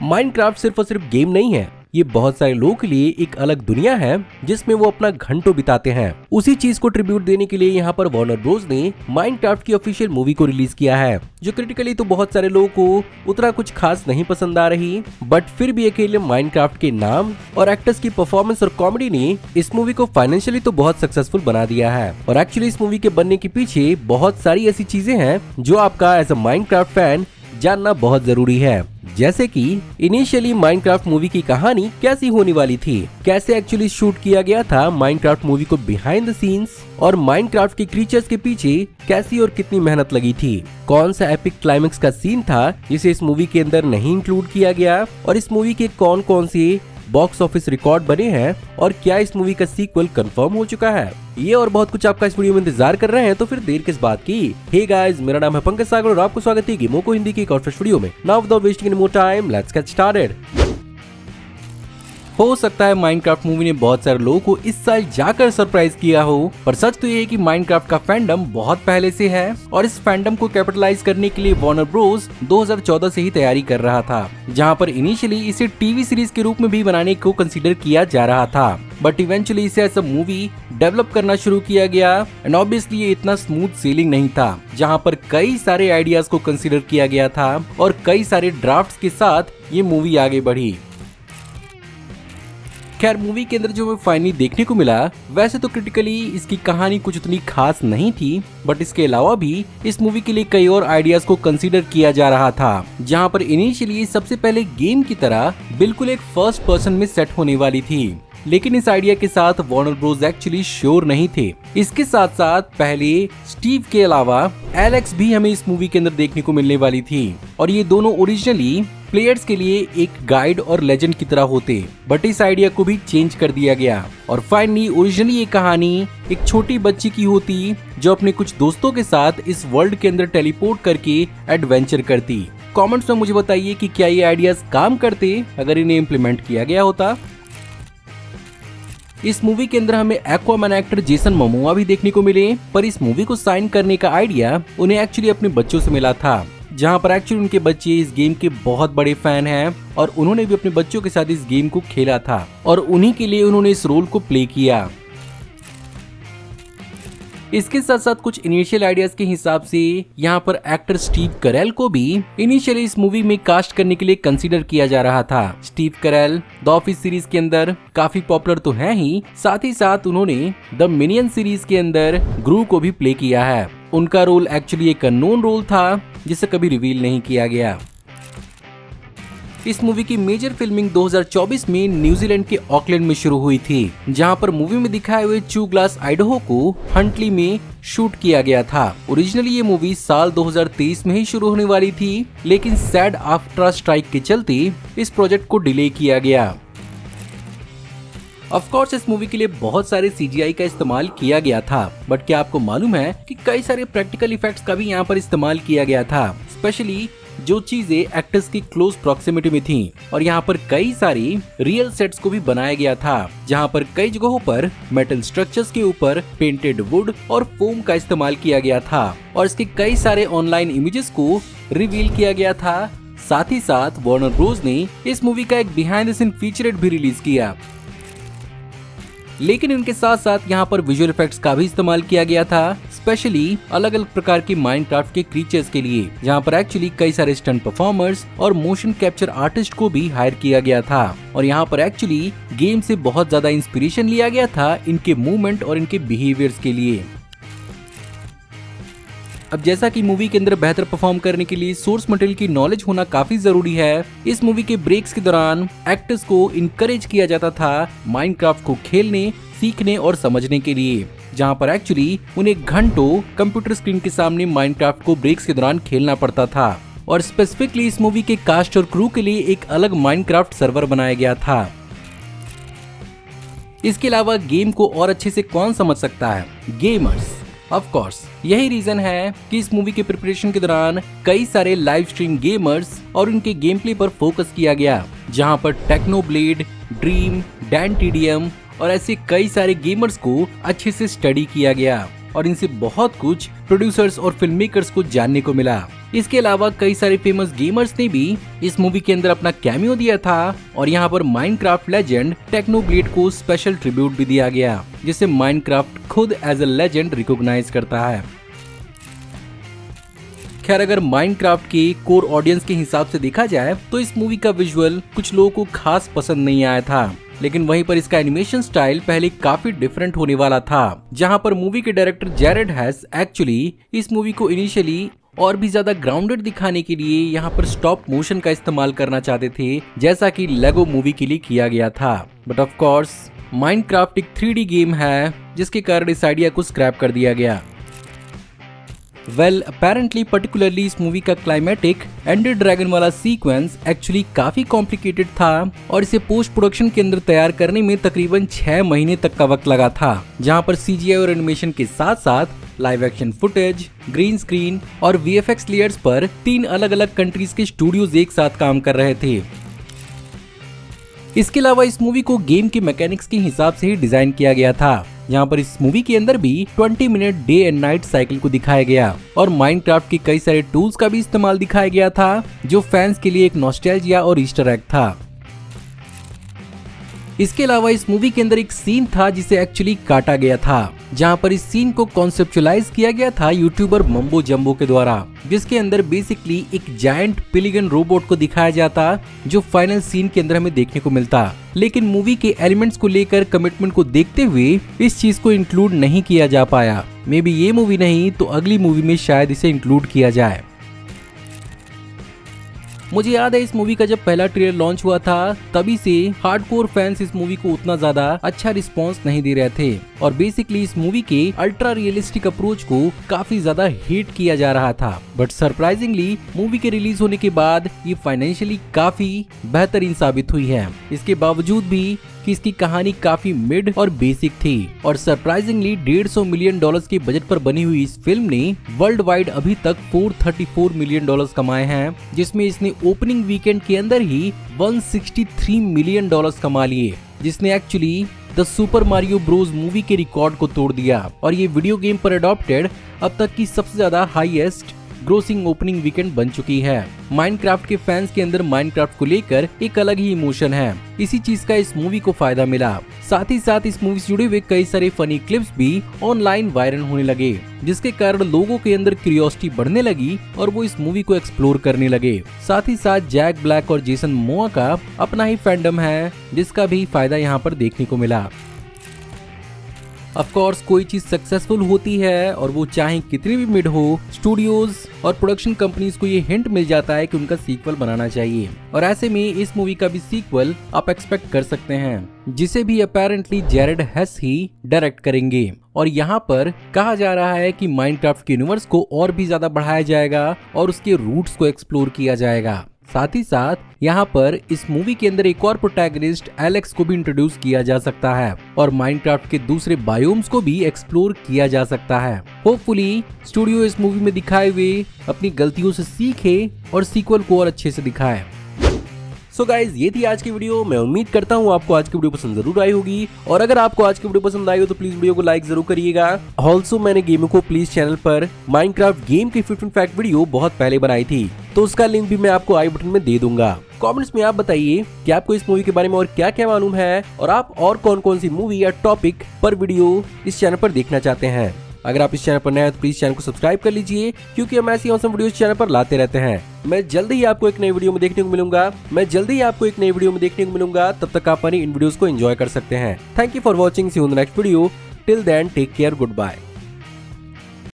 Minecraft सिर्फ और सिर्फ गेम नहीं है, ये बहुत सारे लोगों के लिए एक अलग दुनिया है जिसमें वो अपना घंटों बिताते हैं। उसी चीज को ट्रिब्यूट देने के लिए यहाँ पर वार्नर ब्रोस ने माइनक्राफ्ट की ऑफिशियल मूवी को रिलीज किया है, जो क्रिटिकली तो बहुत सारे लोगों को उतना कुछ खास नहीं पसंद आ रही, बट फिर भी अकेले माइनक्राफ्ट के नाम और एक्टर्स की परफॉर्मेंस और कॉमेडी ने इस मूवी को फाइनेंशियली तो बहुत सक्सेसफुल बना दिया है। और एक्चुअली इस मूवी के बनने के पीछे बहुत सारी ऐसी चीजें हैं जो आपका एज अ माइनक्राफ्ट फैन जानना बहुत जरूरी है। जैसे कि इनिशियली माइनक्राफ्ट मूवी की कहानी कैसी होने वाली थी, कैसे एक्चुअली शूट किया गया था माइनक्राफ्ट मूवी को बिहाइंड द सीन्स, और माइनक्राफ्ट के क्रीचर्स के पीछे कैसी और कितनी मेहनत लगी थी, कौन सा एपिक क्लाइमेक्स का सीन था जिसे इस मूवी के अंदर नहीं इंक्लूड किया गया, और इस मूवी के कौन कौन से बॉक्स ऑफिस रिकॉर्ड बने हैं, और क्या इस मूवी का सीक्वल कंफर्म हो चुका है। ये और बहुत कुछ आपका इस वीडियो में इंतजार कर रहे हैं, तो फिर देर किस बात की। हे गाइस, मेरा नाम है पंकज सागर और आपको स्वागत है गेमों को हिंदी की एक और फ्रेश वीडियो में। Now without wasting any more time, let's get started. हो सकता है माइनक्राफ्ट मूवी ने बहुत सारे लोगों को इस साल जाकर सरप्राइज किया हो, पर सच तो ये है कि माइनक्राफ्ट का फैंडम बहुत पहले से है और इस फैंडम को कैपिटलाइज करने के लिए वार्नर ब्रोस 2014 से ही तैयारी कर रहा था, जहां पर इनिशियली इसे टीवी सीरीज के रूप में भी बनाने को कंसीडर किया जा रहा था, बट इवेंचुअली इसे एज अ मूवी डेवलप करना शुरू किया गया। एंड ऑब्वियसली ये इतना स्मूथ सेलिंग नहीं था, जहां पर कई सारे आइडियाज को कंसीडर किया गया था और कई सारे ड्राफ्ट्स के साथ ये मूवी आगे बढ़ी। खैर, मूवी के अंदर जो हमें फाइनली देखने को मिला, वैसे तो क्रिटिकली इसकी कहानी कुछ उतनी खास नहीं थी, बट इसके अलावा भी इस मूवी के लिए कई और आइडियाज को कंसीडर किया जा रहा था, जहां पर इनिशियली सबसे पहले गेम की तरह बिल्कुल एक फर्स्ट पर्सन में सेट होने वाली थी, लेकिन इस आइडिया के साथ वार्नर ब्रोस एक्चुअली श्योर नहीं थे। इसके साथ साथ पहले स्टीव के अलावा एलेक्स भी हमें इस मूवी के अंदर देखने को मिलने वाली थी, और ये दोनों ओरिजिनली प्लेयर्स के लिए एक गाइड और लेजेंड की तरह होते, बट इस आइडिया को भी चेंज कर दिया गया। और फाइनली ओरिजिनली ये कहानी एक छोटी बच्ची की होती जो अपने कुछ दोस्तों के साथ इस वर्ल्ड के अंदर टेलीपोर्ट करके एडवेंचर करती। कमेंट्स में मुझे बताइए कि क्या ये आइडियाज काम करते अगर इन्हें इम्प्लीमेंट किया गया होता। इस मूवी के अंदर हमें एक्वामैन एक्टर जेसन मोमोआ भी देखने को मिले, पर इस मूवी को साइन करने का आइडिया उन्हें एक्चुअली अपने बच्चों से मिला था, जहां पर एक्चुअली उनके बच्चे इस गेम के बहुत बड़े फैन हैं और उन्होंने भी अपने बच्चों के साथ इस गेम को खेला था और उन्हीं के लिए उन्होंने इस रोल को प्ले किया। इसके साथ साथ कुछ इनिशियल आइडियाज के हिसाब से यहाँ पर एक्टर स्टीव करेल को भी इनिशियली इस मूवी में कास्ट करने के लिए कंसीडर किया जा रहा था। स्टीव करेल द ऑफिस सीरीज के अंदर काफी पॉपुलर तो है ही साथ उन्होंने द मिनियन सीरीज के अंदर ग्रू को भी प्ले किया है। उनका रोल एक्चुअली एक अननोन रोल था जिसे कभी रिवील नहीं किया गया। इस मूवी की मेजर फिल्मिंग 2024 में न्यूजीलैंड के ऑकलैंड में शुरू हुई थी, जहां पर मूवी में दिखाए हुए चू ग्लास आइडाहो को हंटली में शूट किया गया था। ओरिजिनली ये मूवी साल 2023 में ही शुरू होने वाली थी, लेकिन सैड आफ्टर स्ट्राइक के चलते इस प्रोजेक्ट को डिले किया गया। ऑफ कोर्स इस मूवी के लिए बहुत सारे CGI का इस्तेमाल किया गया था, बट क्या आपको मालूम है कि कई सारे प्रैक्टिकल इफेक्ट्स का भी यहाँ पर इस्तेमाल किया गया था, स्पेशली जो चीजें एक्टर्स की क्लोज प्रॉक्सिमिटी में थी, और यहाँ पर कई सारी रियल सेट्स को भी बनाया गया था, जहाँ पर कई जगहों पर मेटल स्ट्रक्चर्स के ऊपर पेंटेड वुड और फोम का इस्तेमाल किया गया था, और इसके कई सारे ऑनलाइन इमेजेस को रिवील किया गया था। साथ ही साथ वार्नर ब्रोस ने इस मूवी का एक बिहाइंड द सीन फीचरेट भी रिलीज किया, लेकिन इनके साथ साथ यहाँ पर विजुअल इफेक्ट्स का भी इस्तेमाल किया गया था, स्पेशली अलग अलग प्रकार के माइनक्राफ्ट के क्रीचर्स के लिए, जहाँ पर एक्चुअली कई सारे स्टंट परफॉर्मर्स और मोशन कैप्चर आर्टिस्ट को भी हायर किया गया था, और यहाँ पर एक्चुअली गेम से बहुत ज्यादा इंस्पिरेशन लिया गया था इनके मूवमेंट और इनके बिहेवियर्स के लिए। अब जैसा कि मूवी के अंदर बेहतर परफॉर्म करने के लिए सोर्स मटेरियल की नॉलेज होना काफी जरूरी है, इस मूवी के ब्रेक्स के दौरान एक्टर्स को इनकरेज किया जाता था माइनक्राफ्ट को खेलने, सीखने और समझने के लिए, जहां पर एक्चुअली उन्हें घंटों कंप्यूटर स्क्रीन के सामने माइनक्राफ्ट को ब्रेक्स के दौरान खेलना पड़ता था, और स्पेसिफिकली इस मूवी के कास्ट और क्रू के लिए एक अलग माइनक्राफ्ट सर्वर बनाया गया था। इसके अलावा गेम को और अच्छे से कौन समझ सकता है? गेमर्स। ऑफ कोर्स यही रीजन है कि इस मूवी के प्रिपरेशन के दौरान कई सारे लाइव स्ट्रीम गेमर्स और उनके गेम प्ले पर फोकस किया गया, जहां पर टेक्नोब्लेड, ड्रीम, डैन TDM और ऐसे कई सारे गेमर्स को अच्छे से स्टडी किया गया, और इनसे बहुत कुछ प्रोड्यूसर्स और फिल्म मेकर्स को जानने को मिला। इसके अलावा कई सारे फेमस गेमर्स ने भी इस मूवी के अंदर अपना कैमियो दिया था और यहाँ पर माइनक्राफ्ट लेजेंड टेक्नोब्लेड को स्पेशल ट्रिब्यूट भी दिया गया, जिसे माइनक्राफ्ट खुद एज ए लेजेंड रिकॉग्नाइज करता है। खैर, अगर माइनक्राफ्ट के कोर ऑडियंस के हिसाब से देखा जाए तो इस मूवी का विजुअल कुछ लोगों को खास पसंद नहीं आया था, लेकिन वहीं पर इसका एनिमेशन स्टाइल पहले काफी डिफरेंट होने वाला था, जहां पर मूवी के डायरेक्टर जैरेड हेस एक्चुअली इस मूवी को इनिशियली और भी ज्यादा ग्राउंडेड दिखाने के लिए यहाँ पर स्टॉप मोशन का इस्तेमाल करना चाहते थे, जैसा कि लेगो मूवी के लिए किया गया था। बट ऑफ कोर्स माइनक्राफ्ट एक 3D गेम है, जिसके कारण इस आइडिया को स्क्रैप कर दिया गया। अपेरेंटली पर्टिकुलरली इस मूवी का क्लाइमेटिक एंडर ड्रैगन वाला सीक्वेंस एक्चुअली काफी कॉम्प्लिकेटेड था और इसे पोस्ट प्रोडक्शन के अंदर तैयार करने में तकरीबन 6 महीने तक का वक्त लगा था, जहां पर CGI और एनिमेशन के साथ साथ live action footage, green screen और VFX लेयर्स पर 3 अलग अलग कंट्रीज के स्टूडियोज एक साथ काम कर रहे थे। इसके अलावा इस मूवी को गेम के मैकेनिक्स के हिसाब से ही डिजाइन किया गया था, जहाँ पर इस मूवी के अंदर भी 20 minute day and night cycle को दिखाया गया और माइनक्राफ्ट के कई सारे टूल्स का भी इस्तेमाल दिखाया गया था, जो फैंस के लिए एक नॉस्टैल्जिया और ईस्टर एग था। इसके अलावा इस मूवी के अंदर एक सीन था जिसे एक्चुअली काटा गया था, जहां पर इस सीन को कॉन्सेप्चुअलाइज किया गया था यूट्यूबर मम्बो जम्बो के द्वारा, जिसके अंदर बेसिकली एक जायंट पिलिगन रोबोट को दिखाया जाता, जो फाइनल सीन के अंदर हमें देखने को मिलता। लेकिन मूवी के एलिमेंट्स को लेकर कमिटमेंट को देखते हुए इस चीज को इंक्लूड नहीं किया जा पाया। मे बी ये मूवी नहीं तो अगली मूवी में शायद इसे इंक्लूड किया जाए। मुझे याद है इस मूवी का जब पहला ट्रेलर लॉन्च हुआ था, तभी से हार्डकोर फैंस इस मूवी को उतना ज्यादा अच्छा रिस्पांस नहीं दे रहे थे और बेसिकली इस मूवी के अल्ट्रा रियलिस्टिक अप्रोच को काफी ज्यादा हिट किया जा रहा था। बट सरप्राइजिंगली मूवी के रिलीज होने के बाद ये फाइनेंशियली काफी बेहतरीन साबित हुई है, इसके बावजूद भी कि इसकी कहानी काफी मिड और बेसिक थी। और सरप्राइजिंगली $150 मिलियन के बजट पर बनी हुई इस फिल्म ने वर्ल्ड वाइड अभी तक $434 मिलियन कमाए हैं, जिसमें इसने ओपनिंग वीकेंड के अंदर ही $163 मिलियन कमा लिए, जिसने actually the super Mario Bros movie के रिकॉर्ड को तोड़ दिया और ये वीडियो गेम पर अडॉप्टेड अब तक की सबसे ज्यादा हाईएस्ट ग्रोसिंग ओपनिंग वीकेंड बन चुकी है। माइनक्राफ्ट के फैंस के अंदर माइनक्राफ्ट को लेकर एक अलग ही इमोशन है, इसी चीज का इस मूवी को फायदा मिला। साथ ही साथ इस मूवी से जुड़े हुए कई सारे फनी क्लिप्स भी ऑनलाइन वायरल होने लगे, जिसके कारण लोगों के अंदर क्यूरियोसिटी बढ़ने लगी और वो इस मूवी को एक्सप्लोर करने लगे। साथ ही साथ जैक ब्लैक और जेसन मोआ का अपना ही फैंडम है, जिसका भी फायदा यहाँ पर देखने को मिला। ऑफ कोर्स कोई चीज सक्सेसफुल होती है और वो चाहे कितनी भी मिड हो, स्टूडियोज और प्रोडक्शन कंपनीज को ये हिंट मिल जाता है कि उनका सीक्वल बनाना चाहिए और ऐसे में इस मूवी का भी सीक्वल आप एक्सपेक्ट कर सकते हैं, जिसे भी अपेरेंटली जैरेड हेस ही डायरेक्ट करेंगे। और यहाँ पर कहा जा रहा है कि माइनक्राफ्ट के यूनिवर्स को और भी ज्यादा बढ़ाया जाएगा और उसके रूट्स को एक्सप्लोर किया जाएगा। साथ ही साथ यहाँ पर इस मूवी के अंदर एक और प्रोटैगनिस्ट एलेक्स को भी इंट्रोड्यूस किया जा सकता है और माइनक्राफ्ट के दूसरे बायोम्स को भी एक्सप्लोर किया जा सकता है। होपफुली स्टूडियो इस मूवी में दिखाए हुए अपनी गलतियों से सीखे और सीक्वल को और अच्छे से दिखाए। सो गाइज, ये थी आज की वीडियो। मैं उम्मीद करता हूँ आपको आज की वीडियो पसंद जरूर आई होगी और अगर आपको आज की वीडियो पसंद आई हो तो प्लीज वीडियो को लाइक जरूर करिएगा। ऑल्सो मैंने गेमो को प्लीज चैनल पर माइनक्राफ्ट गेम की 15 फैक्ट वीडियो बहुत पहले बनाई थी, तो उसका लिंक भी मैं आपको आई बटन में दे दूंगा। कमेंट्स में आप बताइए कि आपको इस मूवी के बारे में और क्या क्या मालूम है और आप और कौन कौन सी मूवी या टॉपिक पर वीडियो इस चैनल पर देखना चाहते हैं। अगर आप इस चैनल पर नए हैं तो प्लीज चैनल को सब्सक्राइब कर लीजिए, क्योंकि हम ऐसी औसम वीडियो इस चैनल पर लाते रहते हैं। मैं जल्दी ही आपको एक नई वीडियो में देखने को मिलूंगा। तब तक आप हमारी इन वीडियोस को एंजॉय कर सकते हैं। Thank you for watching, see you in the next video. Till then take care, good bye.